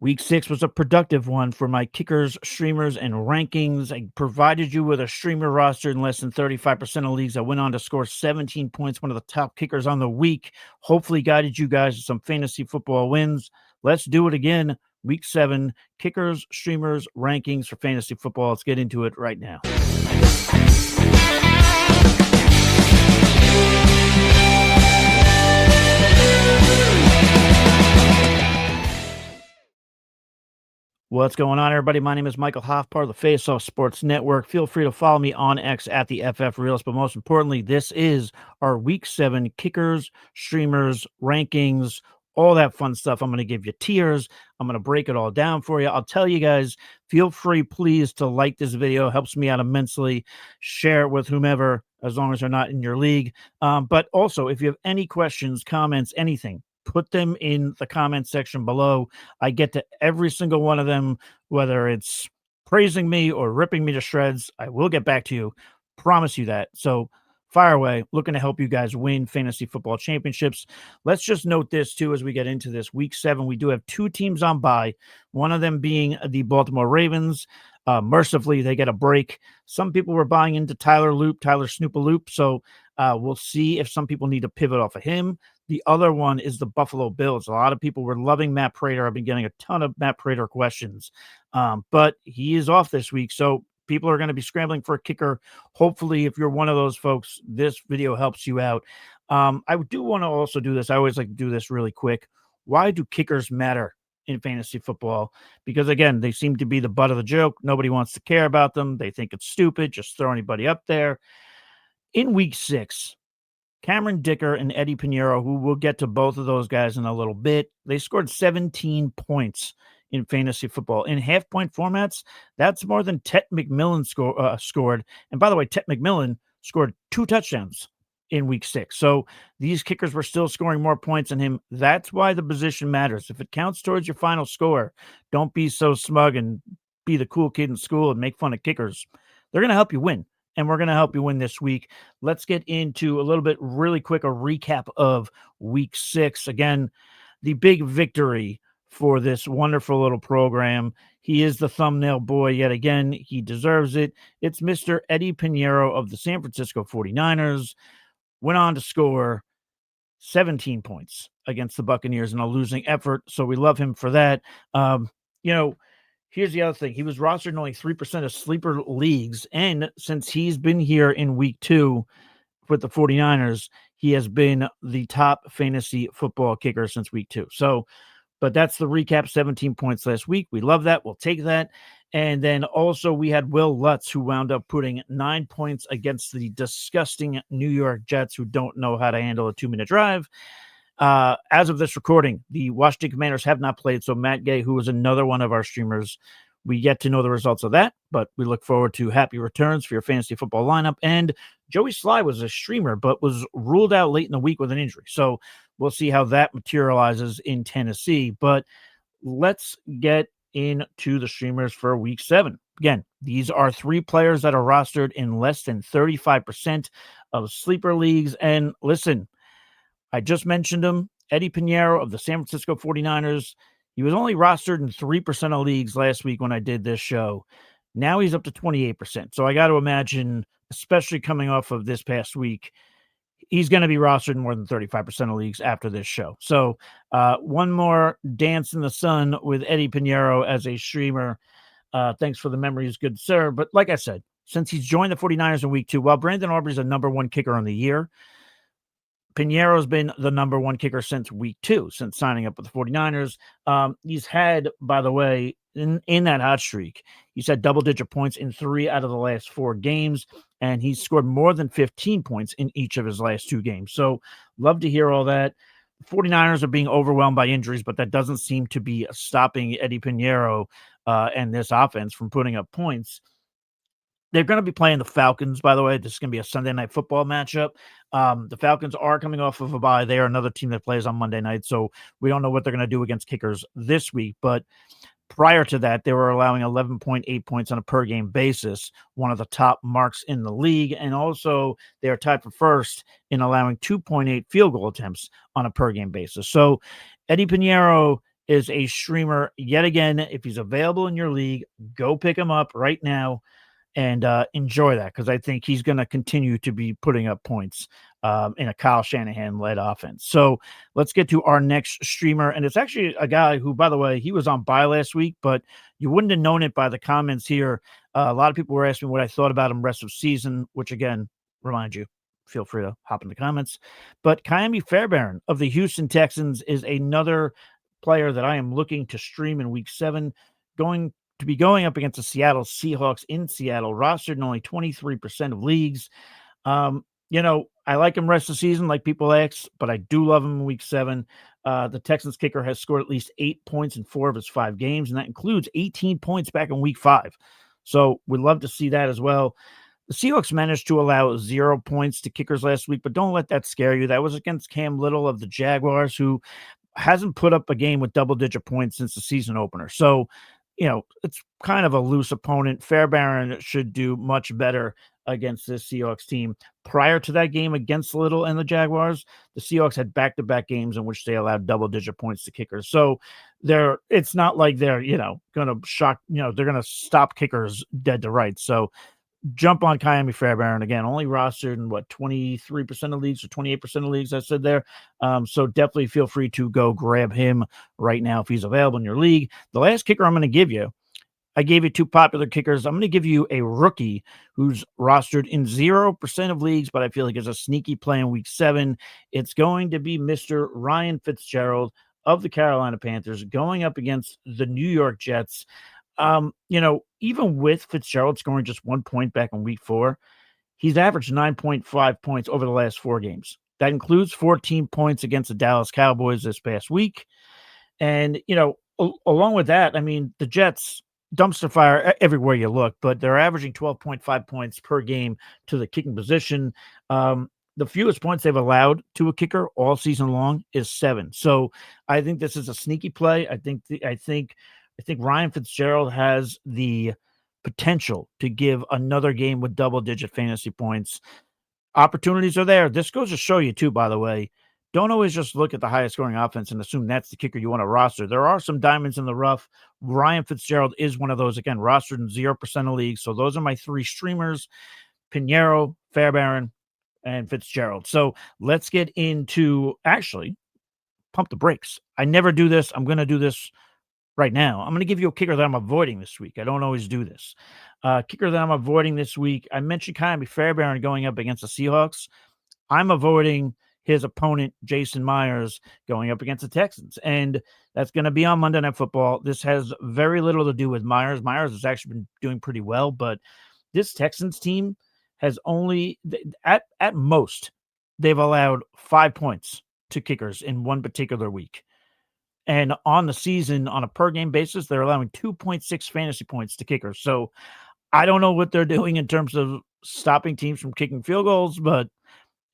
Week 6 was a productive one for my kickers, streamers, and rankings. I provided you with a streamer roster in less than 35% of leagues. I went on to score 17 points, one of the top kickers on the week. Hopefully guided you guys to some fantasy football wins. Let's do it again. Week 7, kickers, streamers, rankings for fantasy football. Let's get into it right now. What's going on, everybody? My name is Michael Hoff, part of the Face Off Sports Network. Feel free to follow me on X at the FF Realist. But most importantly, this is our Week 7 kickers, streamers, rankings, all that fun stuff. I'm going to give you tiers. I'm going to break it all down for you. I'll tell you guys, feel free, please, to like this video. It helps me out immensely. Share it with whomever, as long as they're not in your league. But also, if you have any questions, comments, anything, put them in the comment section below. I get to every single one of them, whether it's praising me or ripping me to shreds. I will get back to you. Promise you that. So fire away. Looking to help you guys win fantasy football championships. Let's just note this too as we get into this. Week 7, we do have 2 teams on bye, one of them being the Baltimore Ravens. Mercifully, they get a break. Some people were buying into Tyler Snoopaloop. So we'll see if some people need to pivot off of him. The other one is the Buffalo Bills. A lot of people were loving Matt Prater. I've been getting a ton of Matt Prater questions, but he is off this week. So people are going to be scrambling for a kicker. Hopefully, if you're one of those folks, this video helps you out. I do want to also do this. I always like to do this really quick. Why do kickers matter in fantasy football? Because, again, they seem to be the butt of the joke. Nobody wants to care about them. They think it's stupid. Just throw anybody up there. In week 6, Cameron Dicker and Eddy Pineiro, who we'll get to both of those guys in a little bit, they scored 17 points in fantasy football. In half-point formats, that's more than Tet McMillan scored. And by the way, Tet McMillan scored 2 touchdowns in week 6. So these kickers were still scoring more points than him. That's why the position matters. If it counts towards your final score, don't be so smug and be the cool kid in school and make fun of kickers. They're going to help you win. And we're going to help you win this week. Let's get into a little bit really quick, a recap of week 6. Again, the big victory for this wonderful little program. He is the thumbnail boy yet again. He deserves it. It's Mr. Eddy Pineiro of the San Francisco 49ers. Went on to score 17 points against the Buccaneers in a losing effort. So we love him for that. Here's the other thing. He was rostered in only 3% of sleeper leagues. And since he's been here in week 2 with the 49ers, he has been the top fantasy football kicker since week 2. So, but that's the recap. 17 points last week. We love that. We'll take that. And then also we had Will Lutz, who wound up putting 9 points against the disgusting New York Jets, who don't know how to handle a 2-minute drive. As of this recording, the Washington Commanders have not played. So Matt Gay, who is another one of our streamers, we yet to know the results of that, but we look forward to happy returns for your fantasy football lineup. And Joey Sly was a streamer, but was ruled out late in the week with an injury. So we'll see how that materializes in Tennessee. But let's get into the streamers for week 7. Again, these are 3 players that are rostered in less than 35% of sleeper leagues. And listen, I just mentioned him, Eddy Pineiro of the San Francisco 49ers. He was only rostered in 3% of leagues last week when I did this show. Now he's up to 28%. So I got to imagine, especially coming off of this past week, he's going to be rostered in more than 35% of leagues after this show. So one more dance in the sun with Eddy Pineiro as a streamer. Thanks for the memories, good sir. But like I said, since he's joined the 49ers in week 2, while Brandon Aubrey's a number 1 kicker on the year, Pineiro's been the number 1 kicker since week 2, since signing up with the 49ers. He's had, by the way, in that hot streak, he's had double-digit points in 3 out of the last 4 games, and he's scored more than 15 points in each of his last 2 games. So love to hear all that. The 49ers are being overwhelmed by injuries, but that doesn't seem to be stopping Eddy Pineiro and this offense from putting up points. They're going to be playing the Falcons, by the way. This is going to be a Sunday night football matchup. The Falcons are coming off of a bye. They are another team that plays on Monday night, so we don't know what they're going to do against kickers this week. But prior to that, they were allowing 11.8 points on a per-game basis, one of the top marks in the league. And also, they are tied for first in allowing 2.8 field goal attempts on a per-game basis. So Eddy Pineiro is a streamer yet again. If he's available in your league, go pick him up right now and enjoy that, because I think he's going to continue to be putting up points in a Kyle Shanahan-led offense. So let's get to our next streamer, and it's actually a guy who, by the way, he was on bye last week, but you wouldn't have known it by the comments here. A lot of people were asking what I thought about him rest of season, which, again, remind you, feel free to hop in the comments. But Ka'imi Fairbairn of the Houston Texans is another player that I am looking to stream in week 7, going to be going up against the Seattle Seahawks in Seattle, rostered in only 23% of leagues. I like him rest of the season, like people ask, but I do love him in week 7. The Texans kicker has scored at least 8 points in 4 of his 5 games, and that includes 18 points back in week 5. So we'd love to see that as well. The Seahawks managed to allow 0 points to kickers last week, but don't let that scare you. That was against Cam Little of the Jaguars, who hasn't put up a game with double-digit points since the season opener. So, it's kind of a loose opponent. Fairbairn should do much better against this Seahawks team. Prior to that game against Little and the Jaguars, the Seahawks had back-to-back games in which they allowed double-digit points to kickers. So it's not like they're, going to shock, they're going to stop kickers dead to rights. So jump on Ka'imi Fairbairn. Again, only rostered in 23% of leagues or 28% of leagues, I said there. So definitely feel free to go grab him right now if he's available in your league. The last kicker I'm going to give you, I gave you 2 popular kickers. I'm going to give you a rookie who's rostered in 0% of leagues, but I feel like is a sneaky play in week 7. It's going to be Mr. Ryan Fitzgerald of the Carolina Panthers going up against the New York Jets. Even with Fitzgerald scoring just 1 point back in week 4, he's averaged 9.5 points over the last 4 games. That includes 14 points against the Dallas Cowboys this past week. And, along with that, the Jets dumpster fire everywhere you look, but they're averaging 12.5 points per game to the kicking position. The fewest points they've allowed to a kicker all season long is 7. So I think this is a sneaky play. I think Ryan Fitzgerald has the potential to give another game with double-digit fantasy points. Opportunities are there. This goes to show you, too, by the way, don't always just look at the highest scoring offense and assume that's the kicker you want to roster. There are some diamonds in the rough. Ryan Fitzgerald is one of those, again, rostered in 0% of leagues. So those are my 3 streamers: Pineiro, Fairbairn, and Fitzgerald. So let's get into, actually, pump the brakes. I never do this. I'm going to do this right now. I'm going to give you a kicker that I'm avoiding this week. I don't always do this. Kicker that I'm avoiding this week, I mentioned Ka'imi Fairbairn going up against the Seahawks. I'm avoiding his opponent, Jason Myers, going up against the Texans. And that's going to be on Monday Night Football. This has very little to do with Myers. Myers has actually been doing pretty well, but this Texans team has only, at most, they've allowed 5 points to kickers in one particular week. And on the season, on a per-game basis, they're allowing 2.6 fantasy points to kickers. So I don't know what they're doing in terms of stopping teams from kicking field goals, but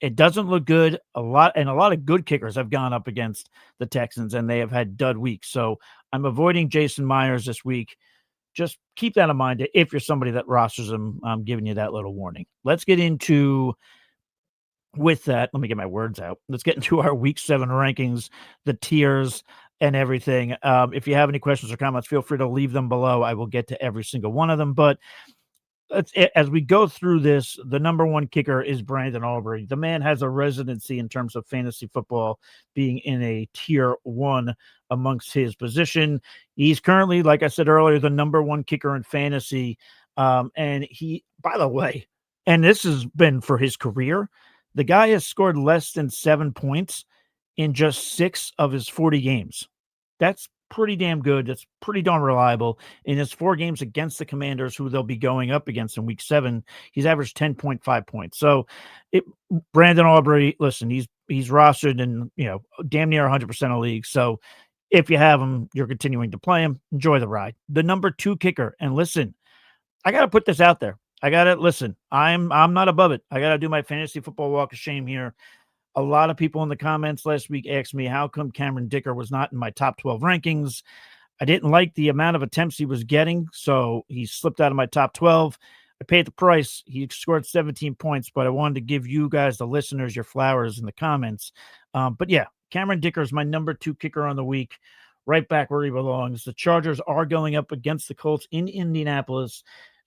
it doesn't look good. A lot of good kickers have gone up against the Texans, and they have had dud weeks. So I'm avoiding Jason Myers this week. Just keep that in mind if you're somebody that rosters him. I'm giving you that little warning. Let's get into, with that, let me get my words out. Let's get into our week 7 rankings, the tiers, and everything. If you have any questions or comments, feel free to leave them below. I will get to every single one of them. But as we go through this, the number 1 kicker is Brandon Aubrey. The man has a residency in terms of fantasy football, being in a tier 1 amongst his position. He's currently, like I said earlier, the number 1 kicker in fantasy. And he, by the way, and this has been for his career, the guy has scored less than 7 points in just 6 of his 40 games. That's pretty damn good. That's pretty darn reliable. In his 4 games against the Commanders, who they'll be going up against in week 7, he's averaged 10.5 points. So Brandon Aubrey, listen, he's rostered in, damn near 100% of leagues. So if you have him, you're continuing to play him, enjoy the ride. The number 2 kicker, and listen, I got to put this out there. I'm not above it. I got to do my fantasy football walk of shame here. A lot of people in the comments last week asked me how come Cameron Dicker was not in my top 12 rankings. I didn't like the amount of attempts he was getting, so he slipped out of my top 12. I paid the price. He scored 17 points, but I wanted to give you guys, the listeners, your flowers in the comments. But yeah, Cameron Dicker is my number 2 kicker on the week. right back where he belongs. The Chargers are going up against the Colts in Indianapolis.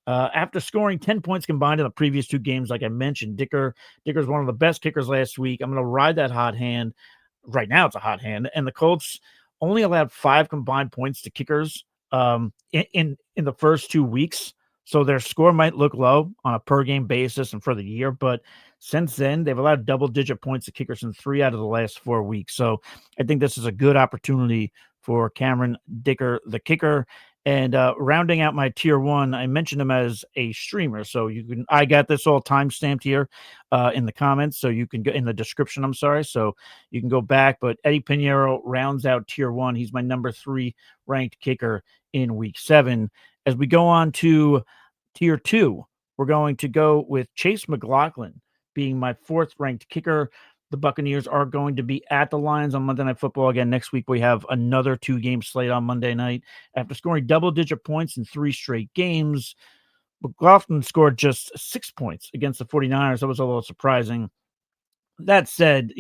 After scoring 10 points combined in the previous two games, like I mentioned, Dicker's one of the best kickers last week. I'm going to ride that hot hand. Right now, it's a hot hand, and the Colts only allowed 5 combined points to kickers in the first 2 weeks. So their score might look low on a per game basis and for the year, but since then they've allowed double-digit points to kickers in 3 out of the last 4 weeks. So I think this is a good opportunity for Cameron Dicker, the kicker. And rounding out my tier one, I mentioned him as a streamer. So I got this all time stamped here in the comments. So you can go in the description. I'm sorry. So you can go back. But Eddy Pineiro rounds out tier one. He's my number 3 ranked kicker in week 7. As we go on to tier 2, we're going to go with Chase McLaughlin being my 4th ranked kicker. The Buccaneers are going to be at the Lions on Monday Night Football. Again, next week we have another 2-game slate on Monday night. After scoring double-digit points in 3 straight games, McLaughlin scored just 6 points against the 49ers. That was a little surprising. That said,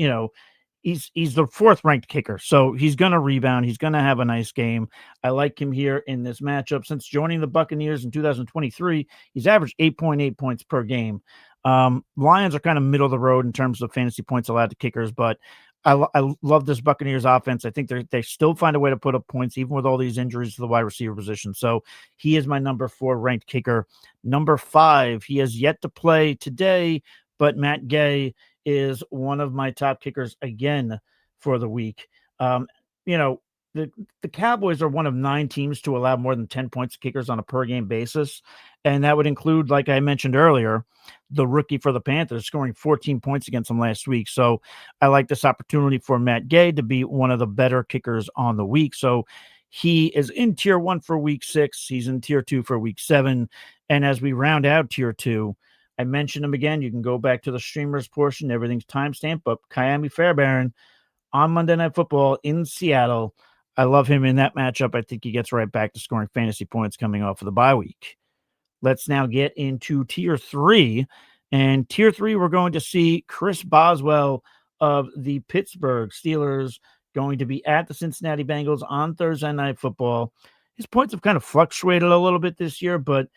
he's the 4th ranked kicker, so he's going to rebound. He's going to have a nice game. I like him here in this matchup. Since joining the Buccaneers in 2023, he's averaged 8.8 points per game. Lions are kind of middle of the road in terms of fantasy points allowed to kickers, but I love this Buccaneers offense. I think they still find a way to put up points even with all these injuries to the wide receiver position. So he is my number 4 ranked kicker. Number 5, he has yet to play today, but Matt Gay is one of my top kickers again for the week. You know, the Cowboys are one of 9 teams to allow more than 10 points to kickers on a per game basis. And that would include, like I mentioned earlier, the rookie for the Panthers scoring 14 points against them last week. So I like this opportunity for Matt Gay to be one of the better kickers on the week. So he is in tier 1 for week 6. He's in tier 2 for week 7. And as we round out tier 2, I mentioned him again. You can go back to the streamers portion. Everything's timestamped, but Miami Fairbairn on Monday Night Football in Seattle. I love him in that matchup. I think he gets right back to scoring fantasy points coming off of the bye week. Let's now get into tier 3. And tier 3, we're going to see Chris Boswell of the Pittsburgh Steelers going to be at the Cincinnati Bengals on Thursday Night Football. His points have kind of fluctuated a little bit this year, but,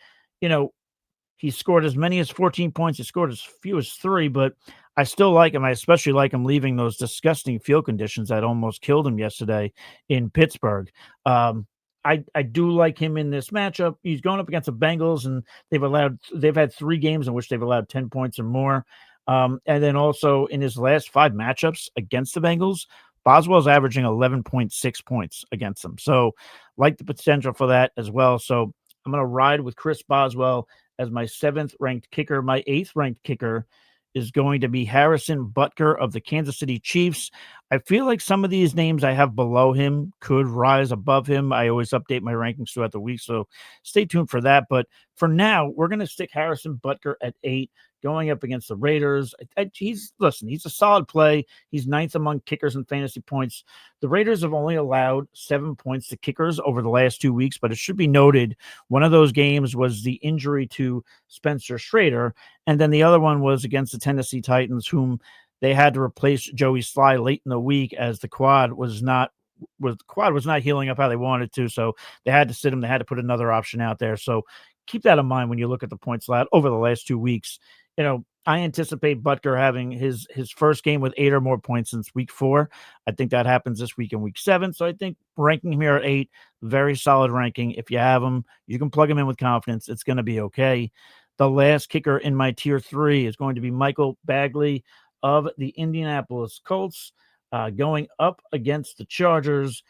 he scored as many as 14 points. He scored as few as 3, but I still like him. I especially like him leaving those disgusting field conditions that almost killed him yesterday in Pittsburgh. I do like him in this matchup. He's going up against the Bengals, and they've had 3 games in which they've allowed 10 points or more. And then also in his last 5 matchups against the Bengals, Boswell's averaging 11.6 points against them. So like the potential for that as well. So I'm going to ride with Chris Boswell as my 7th ranked kicker. My 8th ranked kicker is going to be Harrison Butker of the Kansas City Chiefs. I feel like some of these names I have below him could rise above him. I always update my rankings throughout the week, so stay tuned for that. But for now, we're going to stick Harrison Butker at 8, going up against the Raiders. He's a solid play. He's 9th among kickers in fantasy points. The Raiders have only allowed 7 points to kickers over the last 2 weeks, but it should be noted one of those games was the injury to Spencer Schrader, and then the other one was against the Tennessee Titans, whom they had to replace Joey Sly late in the week as the quad was not healing up how they wanted to. So they had to sit him. They had to put another option out there. So keep that in mind when you look at the points allowed over the last 2 weeks. I anticipate Butker having his first game with 8 or more points since week 4. I think that happens this week in week 7. So I think ranking him here at 8, very solid ranking. If you have him, you can plug him in with confidence. It's going to be okay. The last kicker in my tier 3 is going to be Michael Bagley of the Indianapolis Colts, going up against the Chargers.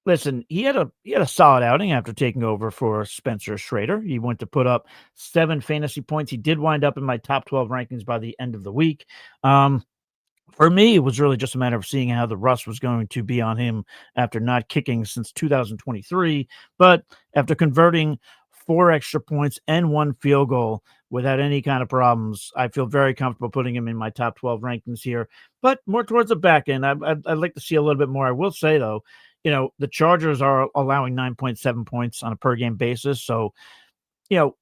Listen, he had a solid outing after taking over for Spencer Schrader. He went to put up 7 fantasy points. He did wind up in my top 12 rankings by the end of the week. For me, it was really just a matter of seeing how the rust was going to be on him after not kicking since 2023. But after converting 4 extra points and 1 field goal without any kind of problems, I feel very comfortable putting him in my top 12 rankings here. But more towards the back end, I'd like to see a little bit more. I will say, though, the Chargers are allowing 9.7 points on a per game basis. So,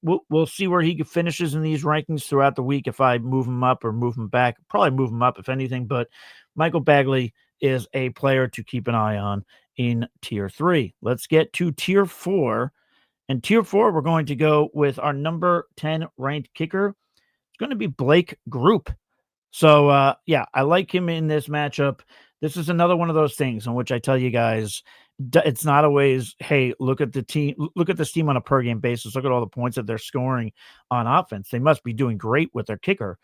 we'll see where he finishes in these rankings throughout the week. If I move him up or move him back, probably move him up if anything. But Michael Bagley is a player to keep an eye on in Tier 3. Let's get to Tier 4. And Tier 4, we're going to go with our number 10 ranked kicker. It's going to be Blake Group. So, yeah, I like him in this matchup. This is another one of those things in which I tell you guys, it's not always, hey, look at this team on a per game basis. Look at all the points that they're scoring on offense. They must be doing great with their kicker.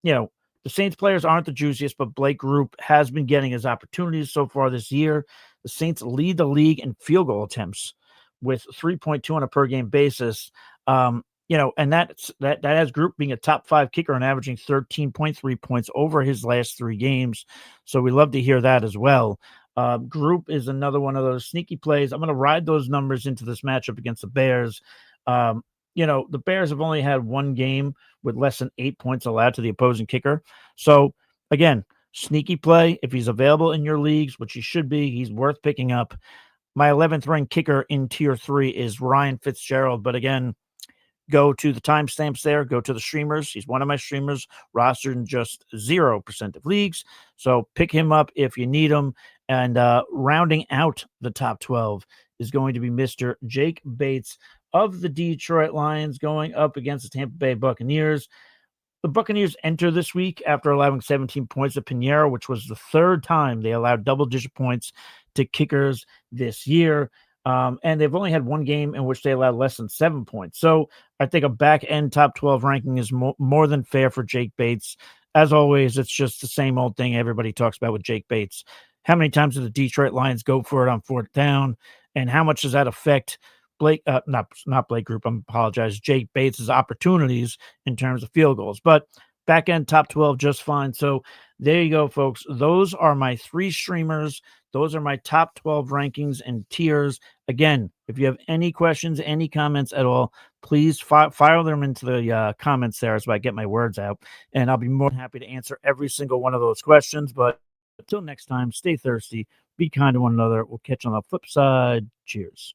The Saints players aren't the juiciest, but Blake Group has been getting his opportunities so far this year. The Saints lead the league in field goal attempts with 3.2 on a per game basis. And that has Group being a top 5 kicker and averaging 13.3 points over his last 3 games. So we love to hear that as well. Group is another one of those sneaky plays. I'm going to ride those numbers into this matchup against the Bears. The Bears have only had 1 game with less than 8 points allowed to the opposing kicker. So again, sneaky play. If he's available in your leagues, which he should be, he's worth picking up. My 11th ranked kicker in Tier 3 is Ryan Fitzgerald. But again, go to the timestamps there. Go to the streamers. He's one of my streamers, rostered in just 0% of leagues. So pick him up if you need him. And rounding out the top 12 is going to be Mr. Jake Bates of the Detroit Lions going up against the Tampa Bay Buccaneers. The Buccaneers enter this week after allowing 17 points to Pineiro, which was the 3rd time they allowed double-digit points to kickers this year. And they've only had 1 game in which they allowed less than 7 points. So I think a back-end top 12 ranking is more than fair for Jake Bates. As always, it's just the same old thing everybody talks about with Jake Bates. How many times do the Detroit Lions go for it on 4th down? And how much does that affect not Blake Group, I apologize, Jake Bates' opportunities in terms of field goals? But back-end top 12 just fine. So there you go, folks. Those are my 3 streamers. Those are my top 12 rankings and tiers. Again, if you have any questions, any comments at all, please fire them into the comments there so I get my words out. And I'll be more than happy to answer every single one of those questions. But until next time, stay thirsty, be kind to one another. We'll catch you on the flip side. Cheers.